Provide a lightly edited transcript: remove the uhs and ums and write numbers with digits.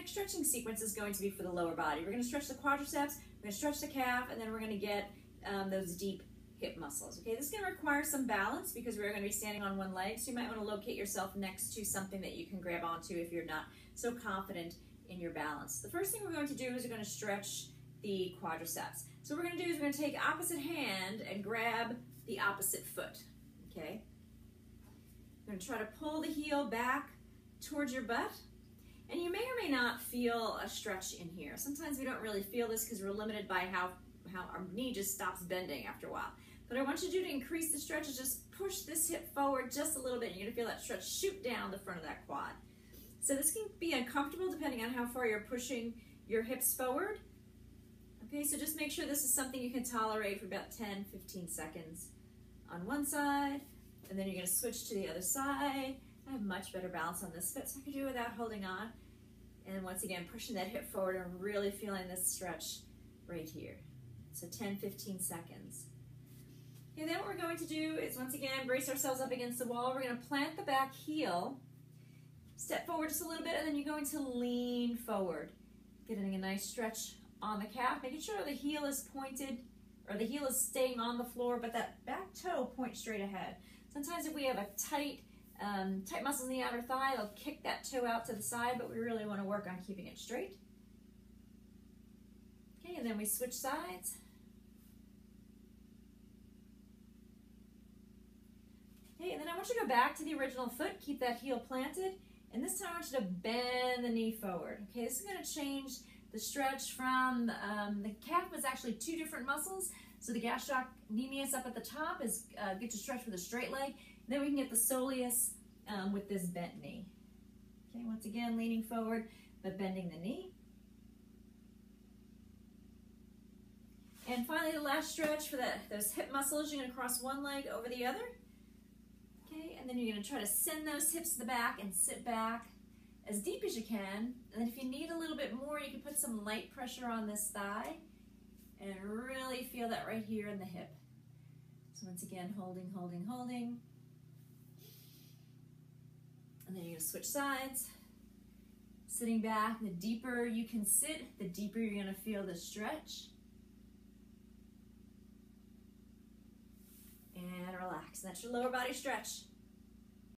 next stretching sequence is going to be for the lower body. We're going to stretch the quadriceps, we're going to stretch the calf, and then we're going to get those deep hip muscles. Okay, this is going to require some balance because we're going to be standing on one leg, so you might want to locate yourself next to something that you can grab onto if you're not so confident in your balance. The first thing we're going to do is we're going to stretch the quadriceps. So what we're going to do is we're going to take opposite hand and grab the opposite foot. Okay, we're going to try to pull the heel back towards your butt, and you may or may not feel a stretch in here. Sometimes we don't really feel this because we're limited by how our knee just stops bending after a while. But I want you to do to increase the stretch is just push this hip forward just a little bit. You're going to feel that stretch shoot down the front of that quad. So this can be uncomfortable depending on how far you're pushing your hips forward. Okay, so just make sure this is something you can tolerate for about 10-15 seconds on one side, and then you're going to switch to the other side. I have much better balance on this foot, so I can do it without holding on. And once again, pushing that hip forward and really feeling this stretch right here. So 10-15 seconds. And then what we're going to do is, once again, brace ourselves up against the wall. We're going to plant the back heel, step forward just a little bit, and then you're going to lean forward, getting a nice stretch on the calf, making sure the heel is pointed, or the heel is staying on the floor, but that back toe points straight ahead. Sometimes if we have a tight muscles in the outer thigh, it'll kick that toe out to the side, but we really want to work on keeping it straight. Okay, and then we switch sides. Okay, and then I want you to go back to the original foot, keep that heel planted, and this time I want you to bend the knee forward. Okay, this is going to change the stretch from the calf is actually two different muscles. So the gastrocnemius up at the top is good to stretch with a straight leg. And then we can get the soleus with this bent knee. Okay, once again, leaning forward, but bending the knee. And finally, the last stretch for those hip muscles, you're going to cross one leg over the other. Okay, and then you're going to try to send those hips to the back and sit back as deep as you can. And then if you need a little bit more, you can put some light pressure on this thigh and really feel that right here in the hip. So once again, holding, holding, holding. And then you're going to switch sides. Sitting back, the deeper you can sit, the deeper you're going to feel the stretch. And relax. That's your lower body stretch.